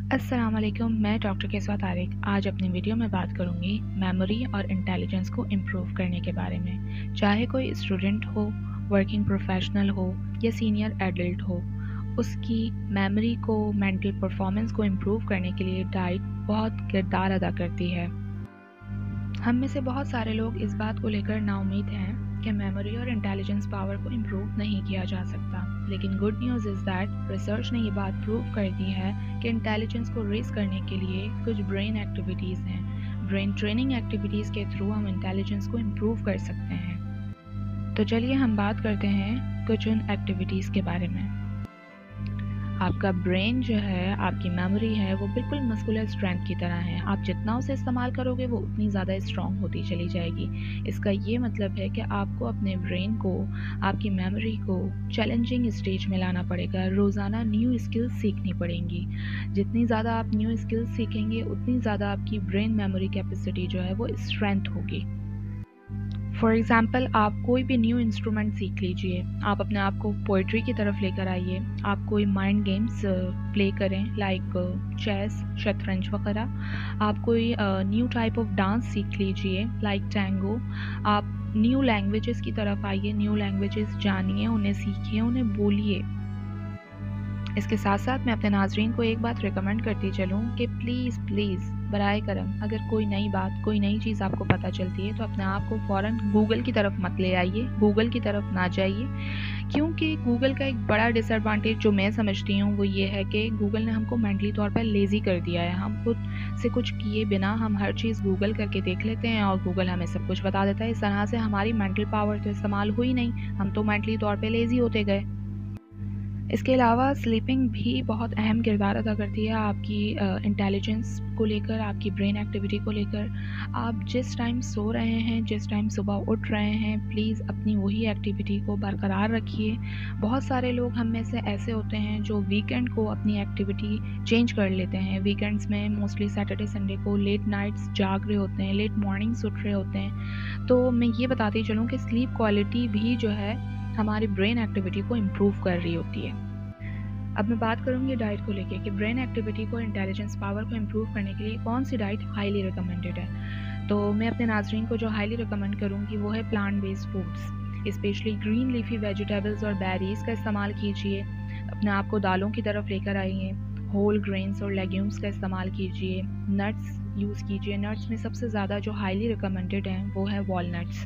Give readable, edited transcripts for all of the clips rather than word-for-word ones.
अस्सलाम वालेकुम। मैं डॉक्टर केसवा तारिक आज अपनी वीडियो में बात करूंगी मेमोरी और इंटेलिजेंस को इम्प्रूव करने के बारे में। चाहे कोई स्टूडेंट हो, वर्किंग प्रोफेशनल हो या सीनियर एडल्ट हो, उसकी मेमोरी को, मेंटल परफॉर्मेंस को इम्प्रूव करने के लिए डाइट बहुत किरदार अदा करती है। हम में से बहुत सारे लोग इस बात को लेकर नाउम्मीद हैं कि मेमोरी और इंटेलिजेंस पावर को इम्प्रूव नहीं किया जा सकता, लेकिन good news is that research ने ये बात प्रूव कर दी है कि इंटेलिजेंस को रेज करने के लिए कुछ ब्रेन एक्टिविटीज़ हैं। ब्रेन ट्रेनिंग एक्टिविटीज़ के थ्रू हम इंटेलिजेंस को इम्प्रूव कर सकते हैं। तो चलिए हम बात करते हैं कुछ उन एक्टिविटीज़ के बारे में। आपका ब्रेन जो है, आपकी मेमोरी है, वो बिल्कुल मस्कुलर स्ट्रेंथ की तरह है। आप जितना उसे इस्तेमाल करोगे वो उतनी ज़्यादा स्ट्रॉन्ग होती चली जाएगी। इसका ये मतलब है कि आपको अपने ब्रेन को, आपकी मेमोरी को चैलेंजिंग स्टेज में लाना पड़ेगा। रोज़ाना न्यू स्किल्स सीखनी पड़ेंगी। जितनी ज़्यादा आप न्यू स्किल्स सीखेंगे उतनी ज़्यादा आपकी ब्रेन मेमोरी कैपेसिटी जो है वो स्ट्रेंथ होगी। फॉर एग्ज़ाम्पल, आप कोई भी न्यू इंस्ट्रूमेंट सीख लीजिए। आप अपने आप को पोइट्री की तरफ लेकर आइए। आप कोई माइंड गेम्स प्ले करें, लाइक चेस, शतरंज वगैरह। आप कोई न्यू टाइप ऑफ डांस सीख लीजिए, लाइक टैंगो। आप न्यू लैंग्वेजेस की तरफ आइए, न्यू लैंग्वेजेस जानिए, उन्हें सीखिए, उन्हें बोलिए। इसके साथ साथ मैं अपने नाज़रीन को एक बात रिकमेंड करती चलूँ कि प्लीज़ बराए करम, अगर कोई नई बात, कोई नई चीज़ आपको पता चलती है तो अपने आप को फ़ौरन गूगल की तरफ मत ले आइए, गूगल की तरफ ना जाइए। क्योंकि गूगल का एक बड़ा डिसएडवांटेज जो मैं समझती हूँ वो ये है कि गूगल ने हमको मेंटली तौर पर लेज़ी कर दिया है। हम खुद से कुछ किए बिना हम हर चीज़ गूगल करके देख लेते हैं और गूगल हमें सब कुछ बता देता है। इस तरह से हमारी मेंटल पावर तो इस्तेमाल हुई नहीं, हम तो मेंटली तौर पर लेज़ी होते गए। इसके अलावा स्लीपिंग भी बहुत अहम किरदार अदा करती है आपकी इंटेलिजेंस को लेकर, आपकी ब्रेन एक्टिविटी को लेकर। आप जिस टाइम सो रहे हैं, जिस टाइम सुबह उठ रहे हैं, प्लीज़ अपनी वही एक्टिविटी को बरकरार रखिए। बहुत सारे लोग हम में से ऐसे होते हैं जो वीकेंड को अपनी एक्टिविटी चेंज कर लेते हैं। वीकेंड्स में मोस्टली सैटरडे संडे को लेट नाइट्स जाग रहे होते हैं, लेट मॉर्निंग्स उठ रहे होते हैं। तो मैं ये बताती चलूँ कि स्लीप क्वालिटी भी जो है हमारी ब्रेन एक्टिविटी को इम्प्रूव कर रही होती है। अब मैं बात करूँगी डाइट को लेके कि ब्रेन एक्टिविटी को, इंटेलिजेंस पावर को इम्प्रूव करने के लिए कौन सी डाइट हाईली रिकमेंडेड है। तो मैं अपने नाज़रीन को जो हाईली रिकमेंड करूँगी वो है plant based foods, specially green leafy vegetables और बेरीज़ का इस्तेमाल कीजिए। अपने आप को दालों की तरफ लेकर आइए। होल ग्रेन्स और लेग्यूम्स का इस्तेमाल कीजिए। नट्स यूज़ कीजिए। नट्स में सबसे ज़्यादा जो हाईली रिकमेंडेड हैं वो है वॉलनट्स।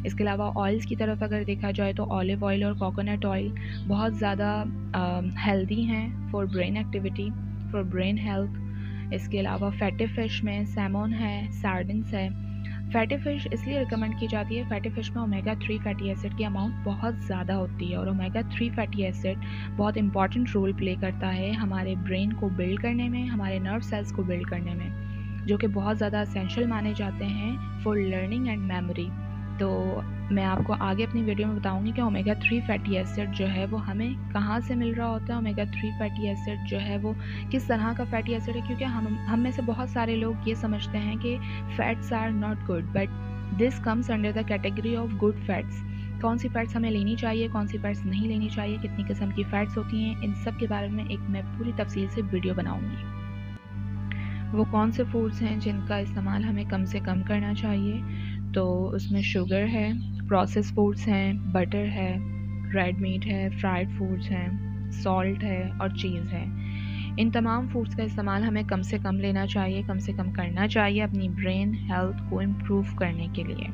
इसके अलावा ऑयल्स की तरफ अगर देखा जाए तो ऑलिव ऑयल और कोकोनट ऑयल बहुत ज़्यादा हेल्दी हैं for brain activity, for brain health. इसके अलावा फैटी फ़िश में सैमन है, सार्डिन्स है। फैटी फ़िश इसलिए रिकमेंड की जाती है, फैटी फ़िश में ओमेगा 3 फैटी एसिड की अमाउंट बहुत ज़्यादा होती है और ओमेगा 3 फैटी एसिड बहुत इंपॉर्टेंट रोल प्ले करता है हमारे ब्रेन को बिल्ड करने में, हमारे नर्व सेल्स को बिल्ड करने में, जो कि बहुत ज़्यादा एसेंशियल माने जाते हैं फॉर लर्निंग एंड मेमोरी। तो मैं आपको आगे अपनी वीडियो में बताऊंगी कि ओमेगा 3 फैटी एसिड जो है वो हमें कहाँ से मिल रहा होता है। ओमेगा 3 फैटी एसिड जो है वो किस तरह का फैटी एसिड है, क्योंकि हम में से बहुत सारे लोग ये समझते हैं कि fats are not good, but this comes under the category of good fats. कौन सी फैट्स हमें लेनी चाहिए, कौन सी फैट्स नहीं लेनी चाहिए, कितनी किस्म की फ़ैट्स होती हैं, इन सब के बारे में एक मैं पूरी तफसील से वीडियो बनाऊँगी। वो कौन से फूड्स हैं जिनका इस्तेमाल हमें कम से कम करना चाहिए, तो उसमें शुगर है, प्रोसेस फूड्स हैं, बटर है, रेड मीट है, फ्राइड फूड्स हैं, सॉल्ट है और चीज़ है। इन तमाम फूड्स का इस्तेमाल हमें कम से कम लेना चाहिए, कम से कम करना चाहिए अपनी ब्रेन हेल्थ को इम्प्रूव करने के लिए।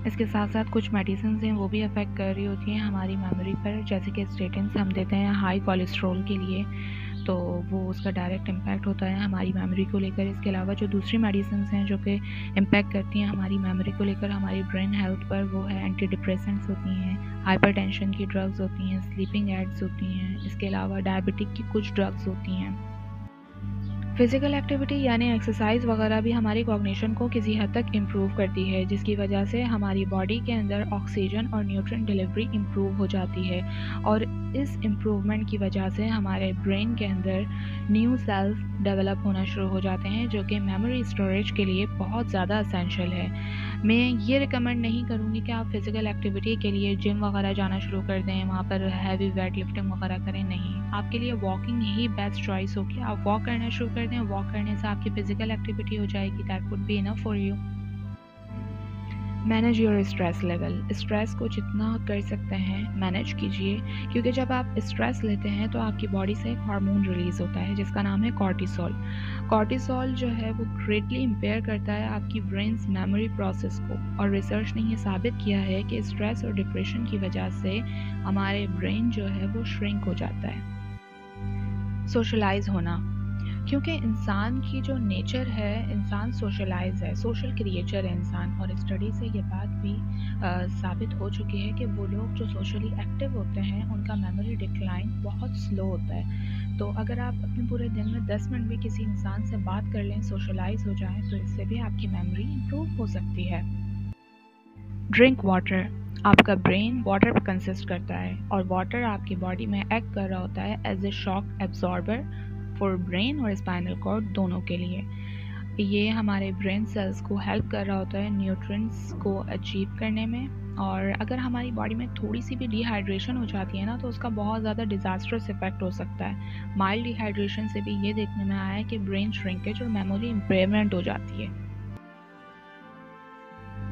इसके साथ साथ कुछ मेडिसिन हैं वो भी अफेक्ट कर रही होती हैं हमारी मेमोरी पर, जैसे कि स्टेटिन्स हम देते हैं हाई कोलेस्ट्रॉल के लिए, तो वो उसका डायरेक्ट इम्पैक्ट होता है हमारी मेमोरी को लेकर। इसके अलावा जो दूसरी मेडिसिन हैं जो कि इम्पैक्ट करती हैं हमारी मेमोरी को लेकर, हमारी ब्रेन हेल्थ पर, वो है एंटी डिप्रेसेंट्स होती हैं, हाइपरटेंशन की ड्रग्स होती हैं, स्लीपिंग एड्स होती हैं। इसके अलावा डायबिटिक की कुछ ड्रग्स होती हैं। फ़िज़िकल एक्टिविटी यानी एक्सरसाइज वगैरह भी हमारी कॉग्निशन को किसी हद तक इम्प्रूव करती है, जिसकी वजह से हमारी बॉडी के अंदर ऑक्सीजन और न्यूट्रिएंट डिलीवरी इम्प्रूव हो जाती है और इस इम्प्रूवमेंट की वजह से हमारे ब्रेन के अंदर न्यू सेल्स डेवलप होना शुरू हो जाते हैं, जो कि मेमोरी स्टोरेज के लिए बहुत ज़्यादा एसेंशियल है। मैं ये रिकमेंड नहीं करूँगी कि आप फ़िज़िकल एक्टिविटी के लिए जिम वगैरह जाना शुरू कर दें, वहाँ पर हैवी वेट लिफ्टिंग वगैरह करें, नहीं। आपके लिए वॉकिंग ही बेस्ट चॉइस होगी। आप वॉक करना शुरू कर दें, वॉक करने से आपकी फ़िज़िकल एक्टिविटी हो जाएगी, that would be enough for you. Manage your stress level. Stress को जितना कर सकते हैं मैनेज कीजिए, क्योंकि जब आप स्ट्रेस लेते हैं तो आपकी बॉडी से एक हार्मोन रिलीज़ होता है जिसका नाम है कॉर्टिसोल। कॉर्टिसोल जो है वो ग्रेटली इम्पेयर करता है आपकी ब्रेन्स मेमोरी प्रोसेस को, और रिसर्च ने ये साबित किया है कि स्ट्रेस और डिप्रेशन की वजह से हमारे ब्रेन जो है वो श्रिंक हो जाता है। सोशलाइज होना, क्योंकि इंसान की जो नेचर है, इंसान सोशलाइज है, सोशल क्रिएचर है इंसान, और स्टडी से ये बात भी साबित हो चुकी है कि वो लोग जो सोशली एक्टिव होते हैं उनका मेमोरी डिक्लाइन बहुत स्लो होता है। तो अगर आप अपने पूरे दिन में 10 मिनट भी किसी इंसान से बात कर लें, सोशलाइज हो जाएं, तो इससे भी आपकी मेमोरी इम्प्रूव हो सकती है। Drink water. आपका ब्रेन वाटर पर कंसिस्ट करता है और वाटर आपकी बॉडी में एक्ट कर रहा होता है as a shock absorber for brain और स्पाइनल कॉर्ड दोनों के लिए। ये हमारे ब्रेन सेल्स को हेल्प कर रहा होता है न्यूट्रिएंट्स को अचीव करने में, और अगर हमारी बॉडी में थोड़ी सी भी डिहाइड्रेशन हो जाती है ना, तो उसका बहुत ज़्यादा डिजास्टर्स इफेक्ट हो सकता है। माइल्ड डिहाइड्रेशन से भी ये देखने में आया है कि ब्रेन श्रिंकेज और मेमोरी इम्पेयरमेंट हो जाती है।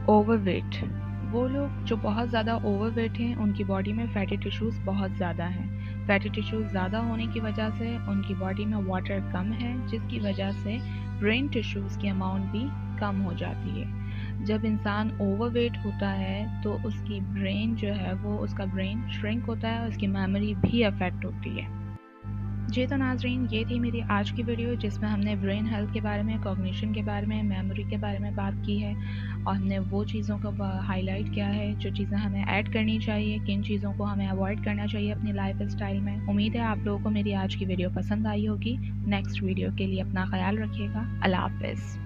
ओवरवेट। वो लोग जो बहुत ज़्यादा ओवरवेट हैं उनकी बॉडी में फैटी टिश्यूज़ बहुत ज़्यादा हैं। फैटी टिश्यूज़ ज़्यादा होने की वजह से उनकी बॉडी में वाटर कम है, जिसकी वजह से ब्रेन टिश्यूज़ की अमाउंट भी कम हो जाती है। जब इंसान ओवरवेट होता है तो उसकी ब्रेन जो है वो उसका ब्रेन श्रिंक होता है और उसकी मेमोरी भी अफेक्ट होती है। जी तो नाज़रीन, ये थी मेरी आज की वीडियो जिसमें हमने ब्रेन हेल्थ के बारे में, कॉग्निशन के बारे में, मेमोरी के बारे में बात की है, और हमने वो चीज़ों को हाईलाइट किया है जो चीज़ें हमें ऐड करनी चाहिए, किन चीज़ों को हमें अवॉइड करना चाहिए अपनी लाइफ स्टाइल में। उम्मीद है आप लोगों को मेरी आज की वीडियो पसंद आई होगी। नेक्स्ट वीडियो के लिए अपना ख्याल रखिएगा। अल्लाह हाफ़िज़।